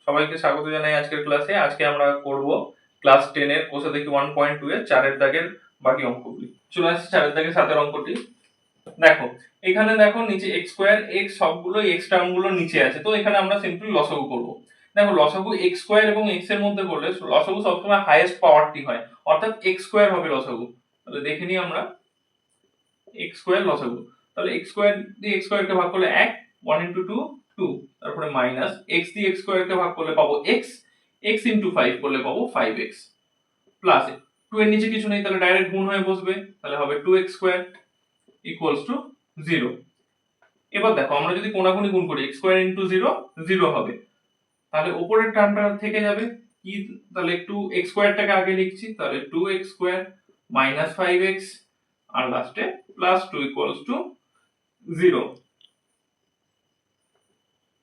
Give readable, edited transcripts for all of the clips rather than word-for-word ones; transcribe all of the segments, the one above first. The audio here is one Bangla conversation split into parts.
সবাইকে স্বাগত জানাই আজকের ক্লাসে। আজকে আমরা করব ক্লাস 10 এর কোষে দেখি 1.2 এর 4 এর দাগের বাকি অঙ্কগুলি। চলে আসছে 4 এর দাগের 7 এর অঙ্কটি। দেখো এখানে দেখো নিচে x স্কয়ার x সবগুলো x টার্ম গুলো নিচে আছে, তো এখানে আমরা সিম্পল লসাগু করব। দেখো লসাগু x স্কয়ার এবং x এর মধ্যে করলে লসাগু সবসময় হাইয়েস্ট পাওয়ারটি হয়, অর্থাৎ x স্কয়ার হবে লসাগু। তাহলে দেখে নিই আমরা x স্কয়ার লসাগু। তাহলে x স্কয়ার দিয়ে x স্কয়ার কে ভাগ করলে 1, 1 into 2 2, তারপরে মাইনাস x দিয়ে x স্কয়ার কে ভাগ করলে পাবো x, x into 5 করলে পাবো 5x, প্লাস 2 এর নিচে কিছু নেই তাহলে ডাইরেক্ট গুণ হয়ে বসবে, তাহলে হবে 2x স্কয়ার ইকুয়ালস টু 0। এবার দেখো আমরা যদি কোণাকুণি গুণ করি x স্কয়ার into 0 0 হবে, তাহলে উপরের টার্মটা থেকে যাবে কি, তাহলে একটু x স্কয়ারটাকে আগে লিখছি, তাহলে 2x স্কয়ার মাইনাস 5x আর লাস্টে প্লাস 2 ইকুয়ালস টু 0।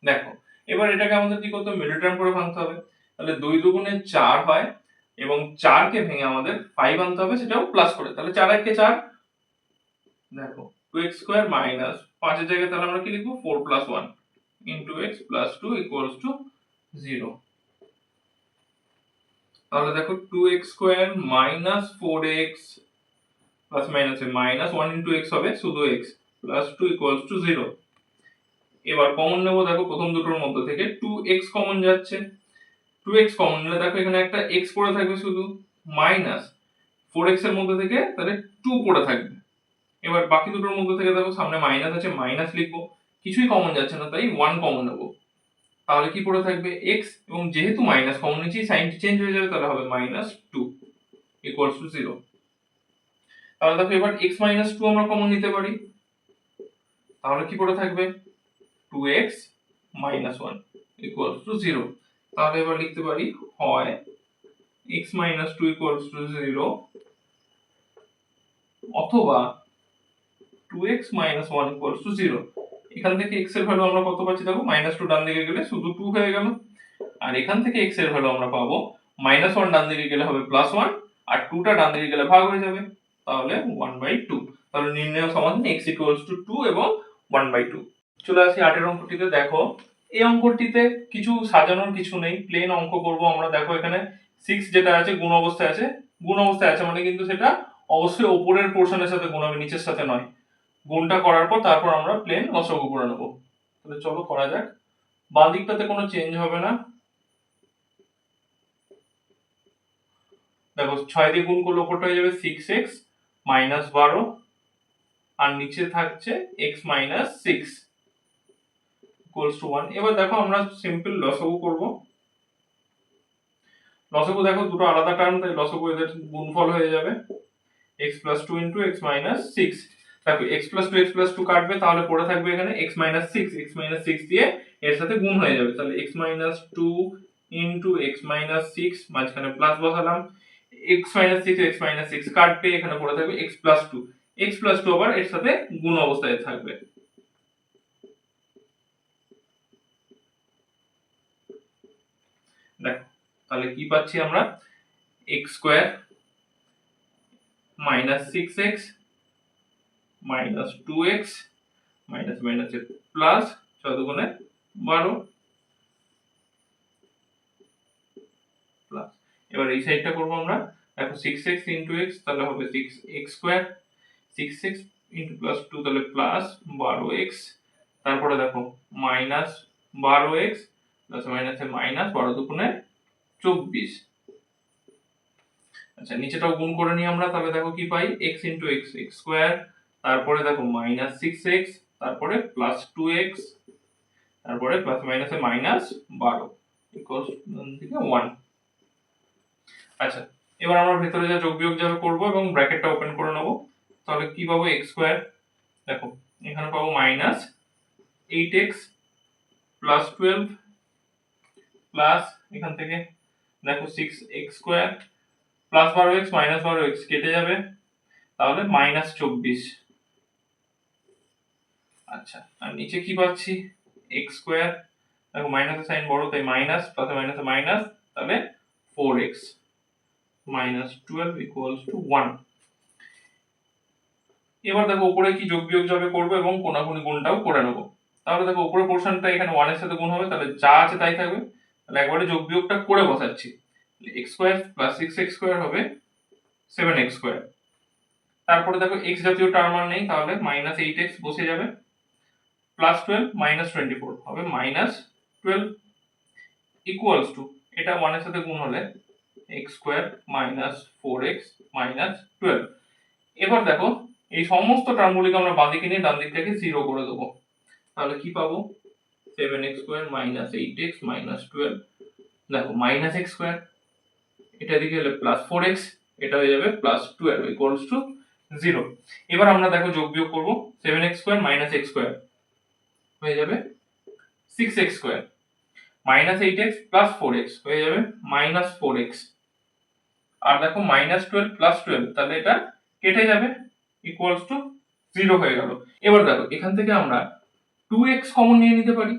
দেখো এবার এটাকে আমাদের কি করতে হবে, মিডল টার্ম করে ভাঙতে হবে। তাহলে 2 দুগুণে 4 হয় এবং 4 কে ভেঙে আমাদের 5 আনতে হবে, সেটাও প্লাস করে। তাহলে 4 একে 4, দেখো 2x স্কয়ার মাইনাস 5 এর জায়গায় তাহলে আমরা কি লিখব 4 plus 1 into x plus 2 equals to 0। তাহলে দেখো 2x square minus 4x plus minus minus 1 into x হবে শুধু x প্লাস 2 ইকুয়ালস টু 0। এবার কমন নেব, দেখো প্রথম দুটোর মধ্যে থেকে 2x কমন যাচ্ছে, 2x কমন নিলে দেখো এখানে একটা x পড়ে থাকবে শুধু, মাইনাস 4x এর মধ্যে থেকে তাহলে 2 পড়ে থাকবে। এবার বাকি দুটোর মধ্যে থেকে দেখো সামনে মাইনাস আছে, মাইনাস লিখবো, কিছুই কমন যাচ্ছে না তাই 1 কমন নেব, তাহলে কি পড়ে থাকবে x, এবং যেহেতু মাইনাস কমন নিয়েছি সাইনটি চেঞ্জ হয়ে যাবে, তাহলে হবে মাইনাস 2 ইকুয়ালস টু 0। তাহলে দেখো এবার x মাইনাস 2 আমরা কমন নিতে পারি, তাহলে কি পড়ে থাকবে 2x minus 1 equals to 0। তাহলে এবার লিখতে পারি হয় x minus 2 equals to 0 অথবা 2x minus 1 equals to 0। এখান থেকে x এর ভ্যালু আমরা কত পাচ্ছি, দেখো -2 ডান দিকে গেলে শুধু 2 হয়ে গেল, আর এখান থেকে x এর ভ্যালু আমরা পাবো -1 ডান দিকে গেলে হবে +1, আর 2 টা ডান দিকে গেলে ভাগ হয়ে যাবে, তাহলে 1/2। তাহলে নির্ণয় সমাধান x equals to 2 এবং 1/2। চলে আসি 8 এর অঙ্কটিতে। দেখো এই অঙ্কটিতে কিছু সাজানোর কিছু নেই, প্লেন অঙ্ক করব আমরা। দেখো এখানে 6 যেটা আছে গুণ অবস্থায় আছে, গুণ অবস্থায় আছে মানে কিন্তু সেটা অবশ্যই উপরের পোরশনের সাথে গুণ হবে, নিচের সাথে নয়। গুণটা করার পর তারপর আমরা প্লেন লসাগু করে নেব। তাহলে চলো করা যাক। বাঁ দিকটাতে কোনো চেঞ্জ হবে না। দেখো 6 দিয়ে গুণ করলে উপরটা হয়ে যাবে 6x মাইনাস 12, আর নিচে থাকছে x মাইনাস 6 ইকুয়ালস টু 1। এবার দেখো আমরা সিম্পল লসাগু করব। লসাগু দেখো দুটো আলাদা টার্ম, তাই লসাগু এদের গুণফল হয়ে যাবে x plus 2 into x minus 6। দেখো x plus 2 x plus 2 কাটবে, তাহলে পড়ে থাকবে এখানে x minus 6, x minus 6 দিয়ে এর সাথে গুণ হয়ে যাবে, তাহলে x minus 2 into x minus 6 মাঝখানে প্লাস বসালাম, x minus 6 x minus 6 কাটবে, এখানে পড়ে থাকবে x plus 2, x plus 2 আবার এর সাথে গুণ অবস্থায় থাকবে। দেখো তাহলে কি পাচ্ছি আমরা, x square minus 6x minus 2x minus মাইনাসে প্লাস 6 দুগুণে 12 প্লাস। এবার এই সাইডটা করব আমরা। দেখো 6x into x তাহলে হবে 6x square, 6x into plus 2 তাহলে প্লাস 12x, তারপরে দেখো মাইনাস 12x প্লাস মাইনাসে মাইনাস 12 দুগুণে 24। আচ্ছা নিচেটাও গুণ করে নিই আমরা, তাহলে দেখো কি পাই x into x x square, তারপরে দেখো মাইনাস 6x, তারপরে প্লাস 2x, তারপরে প্লাস মাইনাসে মাইনাস 12 ইকুয়ালস থেকে 1। আচ্ছা এবার আমরা ভেতরে যা যোগ বিয়োগ যাবে করব এবং ব্র্যাকেটটা ওপেন করে নেব। তাহলে কি পাবো x স্কয়ার, দেখো এখানে পাবো মাইনাস 8x প্লাস 12 প্লাস এখান থেকে দেখো 6x square plus 12x minus 12x কেটে যাবে, তাহলে মাইনাস 24। আচ্ছা আর নিচে কি পাচ্ছি x স্কয়ার, দেখো মাইনাসের সাইন বড় তাই মাইনাস, প্লাসে মাইনাসে মাইনাস, তাহলে 4x minus 12 equals to 1। এবার দেখো উপরে কি যোগ বিয়োগ যাবে করব এবং কোণাকুণি গুণটাও করে নেব। তাহলে দেখো উপরের পোরশনটা এখানে 1 এর সাথে গুণ হবে, তাহলে যা আছে তাই থাকবে, তাহলে একবারে যোগ বিয়োগটা করে বসাচ্ছি। X square plus 6x square হবে 7x স্কোয়ার। তারপরে দেখো x জাতীয় টার্ম আর নেই, তাহলে মাইনাস 8x বসে যাবে, প্লাস 12 মাইনাস 24 হবে মাইনাস 12 ইকুয়ালস টু, এটা 1 এর সাথে গুণ হলে x square minus 4x minus 12। এবার দেখো এই সমস্ত টার্মগুলিকে আমরা বাঁদিকে নিয়ে ডান দিকটাকে 0 করে দেবো। তাহলে কি পাবো? 7x square minus 8x minus 12, দেখো মাইনাস x স্কোয়ার, এটা দিকে হলে প্লাস 4x, এটা হয়ে যাবে প্লাস 12 ইকুয়ালস টু 0। এবার আমরা দেখো যোগ বিয়োগ করবো, 7x square minus x square হয়ে যাবে 6x square, minus 8x plus 4x হয়ে যাবে মাইনাস 4x, আর দেখো মাইনাস 12 প্লাস 12, তাহলে এটা কেটে যাবে ইকুয়ালস টু 0 হয়ে গেল। এবার দেখো এখান থেকে আমরা 2x কমন নিয়ে নিতে পারি,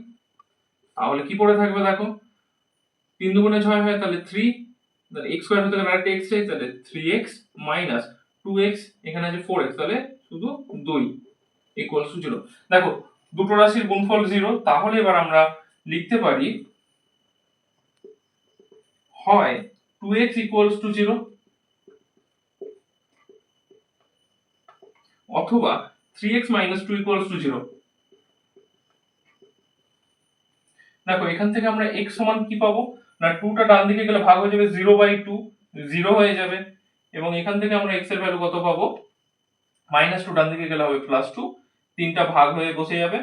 তাহলে কি পড়ে থাকবে দেখো, 3 দুগুণে 6 হয়, তাহলে 3, তাহলে x স্কয়ার হতে গেলে আরেকটা x চাই, তাহলে 3x মাইনাস 2x, এখানে আছে 4x, তাহলে শুধু 2 ইকুয়ালস টু 0। দেখো দুটো রাশির গুণফল 0, তাহলে এবার আমরা লিখতে পারি হয় 2x ইকুয়ালস টু 0 অথবা 3x মাইনাস 2 ইকুয়ালস টু 0। দেখো এখান থেকে আমরা x সমান কি পাবো না, 2 টা ডান দিকে গেলে ভাগ হয়ে যাবে 0/2, 0 হয়ে যাবে, এবং এখান থেকে আমরা x এর ভ্যালু কত পাবো, -2 ডান দিকে গেলে হবে +2, তিনটা ভাগ হয়ে বসে যাবে,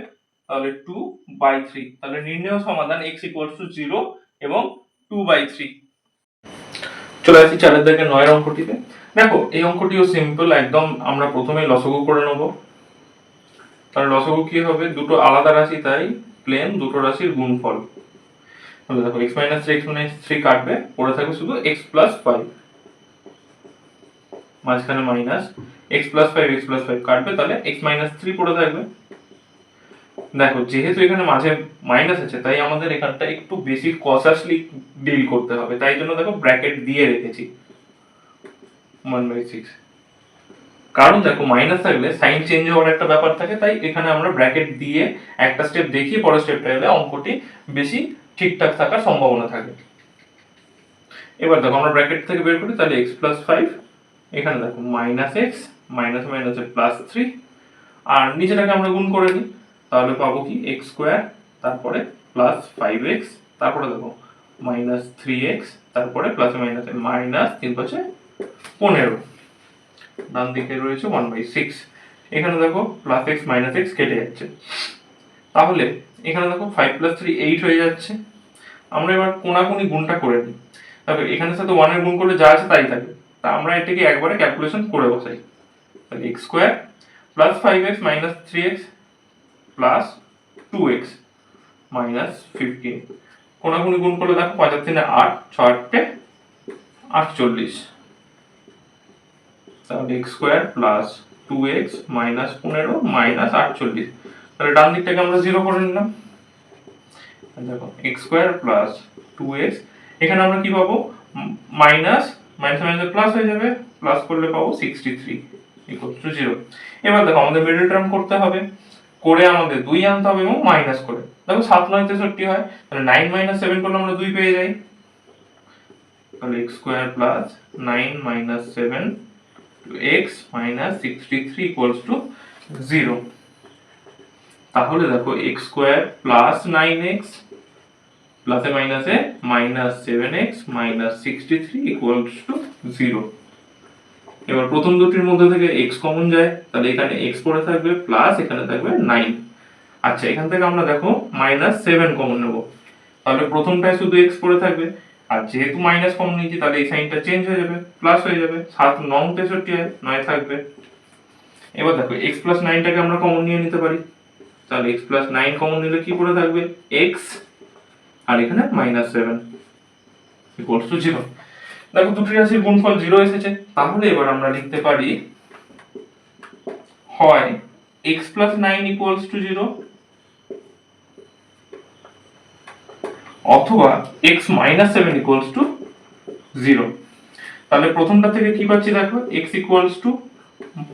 তাহলে 2/3। তাহলে নির্ণেয় সমাধান x 0 এবং 2/3। চলে আসি 4 এর দাগের 9 এর অঙ্কটিতে। দেখো এই অঙ্কটিও সিম্পল একদম, আমরা প্রথমেই লসগু করে নেব। তাহলে লসগু কি হবে, দুটো আলাদা রাশি তাই প্লেন দুটো রাশির গুণফল। তাহলে দেখো x - 3 x - 3 কাটবে, পড়ে থাকবে শুধু x + 5, মাঝখানে মাইনাস, x + 5 x + 5 কাটবে, তাহলে x - 3 পড়ে থাকবে। দেখো যেহেতু এখানে মাঝে মাইনাস আছে, তাই আমাদের এখানটা একটু বেশি কসাসলি ডিল করতে হবে, তাই জন্য দেখো ব্র্যাকেট দিয়ে রেখেছি 1/6। কারণ দেখো মাইনাস থাকলে সাইন চেঞ্জ হওয়ার একটা ব্যাপার থাকে, তাই এখানে আমরা ব্র্যাকেট দিয়ে একটা স্টেপ দেখিয়ে পরের স্টেপটা এলে অঙ্কটি বেশি ঠিকঠাক থাকার সম্ভাবনা থাকে। এবার দেখো আমরা ব্র্যাকেট থেকে বের করি, তাহলে x + 5, এখানে দেখো -x, মাইনাস মাইনাসে +3, আর নিচেটাকে আমরা গুণ করে নিই, তাহলে পাবো কি x স্কয়ার, তারপরে +5x, তারপরে দেখো -3x, তারপরে প্লাসে মাইনাসে -3×5 = 15, ডান দিকে রয়েছে 1/6। এখানে দেখো +x - x কেটে যাচ্ছে, তাহলে এখানে দেখো 5 + 3 8 হয়ে যাচ্ছে। আমরা এবার কোণাকুণি গুণটা করে নিই, তাহলে এখানের সাথে 1 এর গুণ করলে যা আছে তাই থাকবে, তা আমরা এটাকে একবারে ক্যালকুলেশন করে বসাই। তাহলে x square +5x - 3x plus 2x minus 15, কোণাকুণি গুণ করলে দেখো 5 আর 3 8, 6 8 48, তাহলে x square plus 2x minus 15 minus 48, তাহলে ডান দিকটাকে আমরা 0 করে নিলাম। দেখো x স্কয়ার প্লাস 2x, এখানে আমরা কি পাবো, মাইনাস মাইনাস মাইনাস প্লাস হয়ে যাবে, প্লাস করলে পাবো 63 = 0। এবার দেখো আমাদের মিডল টার্ম করতে হবে, করে আমাদের 2 আনতে হবে এবং মাইনাস করে, দেখো 7 9 63 হয়, তাহলে 9 - 7 করলে আমরা 2 পেয়ে যাই, তাহলে x স্কয়ার প্লাস 9 - 7 x - 63 = 0। তাহলে দেখো x স্কয়ার প্লাস 9x প্লাসে মাইনাসে -7x - 63 = 0। এবার প্রথম দুটির মধ্যে থেকে x কমন যায়, তাহলে এখানে x পড়ে থাকবে, প্লাস এখানে থাকবে 9। আচ্ছা এখান থেকে আমরা দেখো -7 কমন নেব, তাহলে প্রথমটায় শুধু x পড়ে থাকবে, আর যেহেতু মাইনাস কমন নিয়েছি তাহলে এই সাইনটা চেঞ্জ হয়ে যাবে, প্লাস হয়ে যাবে, 7 9 63 হয়, 9 থাকবে। এবার দেখো x + 9টাকে আমরা কমন নিয়ে নিতে পারি, তাহলে x + 9 কমন নিলে কি পড়ে থাকবে, x, আর এখানে -7 = 0। দেখো দুটি রাশির গুণফল 0 এসেছে, তাহলে এবার আমরা লিখতে পারি হয় x + 9 = 0 অথবা x - 7 = 0। তাহলে প্রথমটা থেকে কি পাচ্ছি দেখো, x =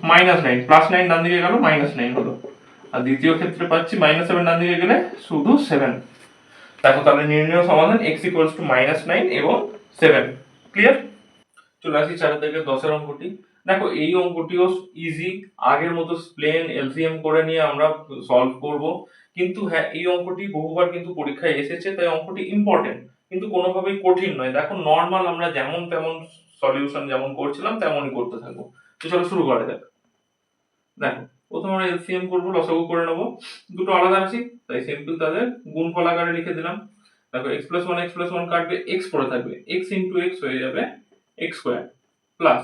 -9, +9 ডান দিকে গেল -9 হলো, আর দ্বিতীয় ক্ষেত্রে পাচ্ছি -7 ডান দিকে গেলে শুধু 7। দেখো তাহলে নির্ণয় সমাধান x ইকুয়ালস টু -9 এবং 7। ক্লিয়ার? চলে আসি 4 থেকে 10 অঙ্কটি। দেখো এই অঙ্কটিও ইজি, আগের মতো প্লেন এলসিএম করে নিয়ে আমরা সলভ করব। কিন্তু হ্যাঁ, এই অঙ্কটি বহুবার কিন্তু পরীক্ষায় এসেছে, তাই অঙ্কটি ইম্পর্টেন্ট, কিন্তু কোনোভাবেই কঠিন নয়। দেখো নর্মাল আমরা যেমন তেমন সলিউশন যেমন করছিলাম তেমনই করতে থাকবো। তো চলো শুরু করা যাক। দেখো প্রথমে আমরা এলসিএম করব, লসাগু করে নেব। দুটো আলাদা রাশি, তাই সিম্পল তাদের গুণফল আকারে লিখে দিলাম। দেখো x+1 কাটবে, x পড়ে থাকবে, x ইনটু x হয়ে যাবে x স্কয়ার প্লাস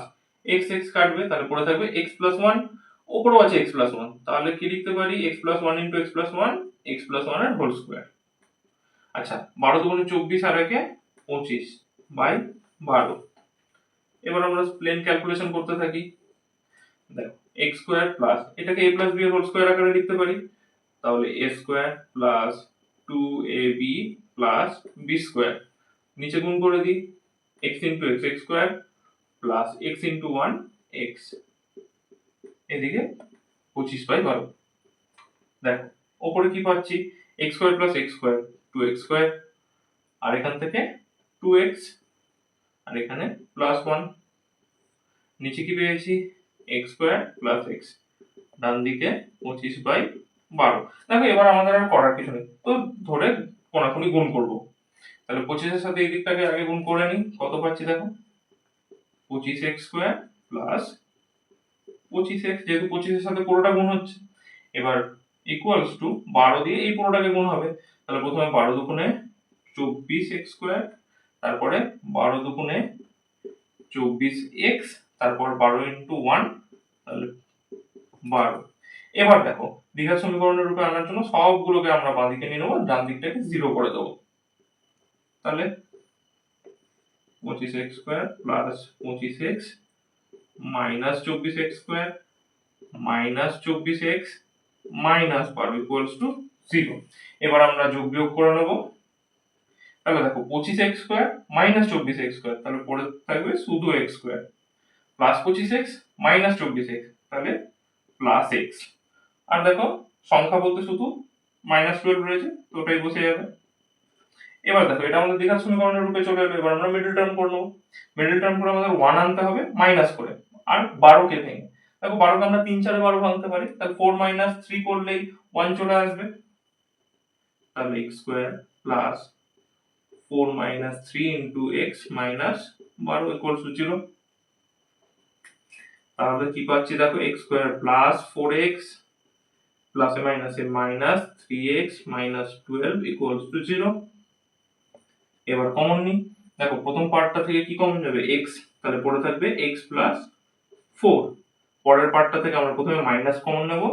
x কাটবে, তাহলে পড়ে থাকবে x+1, উপরেও আছে x+1, তাহলে কি লিখতে পারি x+1 ইনটু x+1, x+1 এর হোল স্কয়ার। আচ্ছা 12 দুগুণে 24 আর একে 25 বাই 12। এবার আমরা প্লেন ক্যালকুলেশন করতে থাকি। দেখো x স্কয়ার প্লাস এটাকে a প্লাস b এর হোল স্কয়ার আকারে লিখতে পারি, তাহলে a square plus 2ab plus b square, নিচে গুণ করে দিই x into x square plus x into 1 x, এদিকে 25/12। দেখো উপরে কি পাচ্ছি x square plus x square 2x square, আর এখান থেকে 2x, আর এখানে প্লাস 1, নিচে কি পেয়েছি x স্কয়ার প্লাস x, ডান দিকে 25/12। দেখো এবার আমাদের আর করার কিছু নেই, তো ধরে কোনাকুনি গুণ করব। তাহলে 25 এর সাথে এই দিকটাকে আগে গুণ করে নিই, কত পাচ্ছি দেখো 25x স্কয়ার প্লাস 25x, যেহেতু 25 এর সাথে পুরোটা গুণ হচ্ছে, এবার ইকুয়ালস টু 12 দিয়ে এই পুরোটাকে গুণ হবে। তাহলে প্রথমে 12 দুগুণে 24x স্কয়ার, তারপরে 12 দুগুণে 24x, তারপর 12 ইনটু 1, তাহলে 12। এবার দেখো দ্বিঘাত সমীকরণের রূপে আনার জন্য সবগুলোকে আমরা বাঁ দিকে নিয়ে নেবো, ডান দিকটাকে 0 করে দেবো। তাহলে 25x square plus 25x minus 24x square minus 24x minus 12 equals to 0। এবার আমরা যোগ বিয়োগ করে নেব। তাহলে দেখো 25x square minus 24x square, তাহলে পড়ে থাকবে শুধু x square, plus 25x minus 24x, তাহলে প্লাস x। আর দেখো সংখ্যা বলতে শুধু -12 রয়েছে, তো ওটাই বসে যাবে। এবার দেখো এটা আমাদের দ্বিঘাত সমীকরণের রূপে চলে এলো। এবার আমরা মিডল টার্ম করে নেব। মিডল টার্ম করে আমাদের 1 আনতে হবে মাইনাস করে, আর 12 কে ভেঙে। দেখো 12 কে আমরা 3 4 এ 12 ভাঙতে পারি, তাহলে 4 - 3 করলেই 1 চলে আসবে। তাহলে x square plus 4 - 3 into x minus 12 equals to 0। তাহলে কি পাচ্ছি দেখো x স্কয়ার প্লাস 4x প্লাসে মাইনাসে minus 3x minus 12 equals to 0। এবার কমন নিই। দেখো প্রথম পার্টটা থেকে কি কমন যাবে x, তাহলে পড়ে থাকবে x প্লাস 4। পরের পার্টটা থেকে আমরা প্রথমে মাইনাস কমন নেব,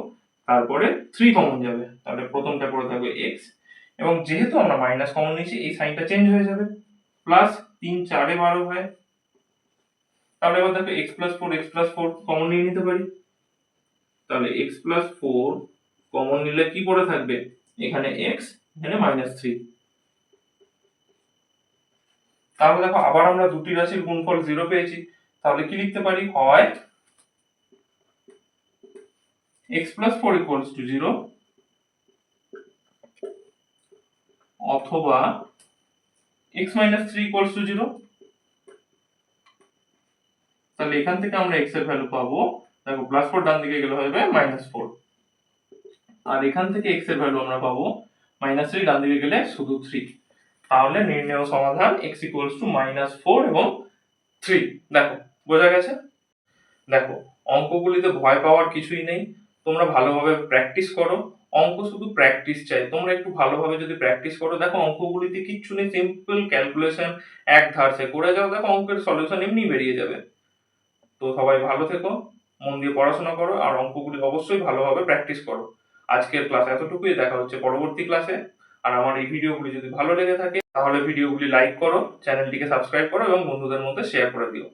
তারপরে 3 কমন যাবে, তাহলে প্রথমটা পড়ে থাকবে x, এবং যেহেতু আমরা মাইনাস কমন নিয়েছি এই সাইনটা চেঞ্জ হয়ে যাবে, প্লাস 3 4 এ 12 হয়। তাহলে এবার দেখো x প্লাস 4 কমন নিয়ে নিতে পারি, তাহলে x প্লাস 4 কমন নিলে কি পড়ে থাকবে এখানে x, এখানে -3। তাহলে দেখো আবার আমরা দুটি রাশির গুণফল 0 পেয়েছি, তাহলে কি লিখতে পারি, হয় x plus 4 equals to 0 অথবা x minus 3 equals to 0। তাহলে এখান থেকে আমরা x এর ভ্যালু পাবো, দেখো প্লাস 4 ডান দিকে গেলে হবে -4, আর এখান থেকে x এর ভ্যালু আমরা পাবো -3, ডান দিকে গেলে শুধু 3। তাহলে নির্ণেয় সমাধান x equals to -4 এবং 3। দেখো বোঝা গেছে? দেখো অঙ্কগুলিতে ভয় পাওয়ার কিছুই নেই, তোমরা ভালোভাবে প্র্যাকটিস করো। অঙ্ক শুধু প্র্যাকটিস চাই, তোমরা একটু ভালোভাবে যদি প্র্যাকটিস করো, দেখো অঙ্কগুলিতে কিচ্ছু নেই, সিম্পল ক্যালকুলেশন এক ধারসে করে যাও, দেখো অঙ্কের সলিউশন এমনি বেরিয়ে যাবে। তো সবাই ভালো থেকো, মন দিয়ে পড়াশোনা করো, আর অঙ্কগুলি অবশ্যই ভালোভাবে প্র্যাকটিস করো। আজকের ক্লাস এতটুকুই, দেখা হচ্ছে পরবর্তী ক্লাসে। আর আমার এই ভিডিওগুলি যদি ভালো লেগে থাকে তাহলে ভিডিওগুলি লাইক করো, চ্যানেলটিকে সাবস্ক্রাইব করো এবং বন্ধুদের মধ্যে শেয়ার করে দিও।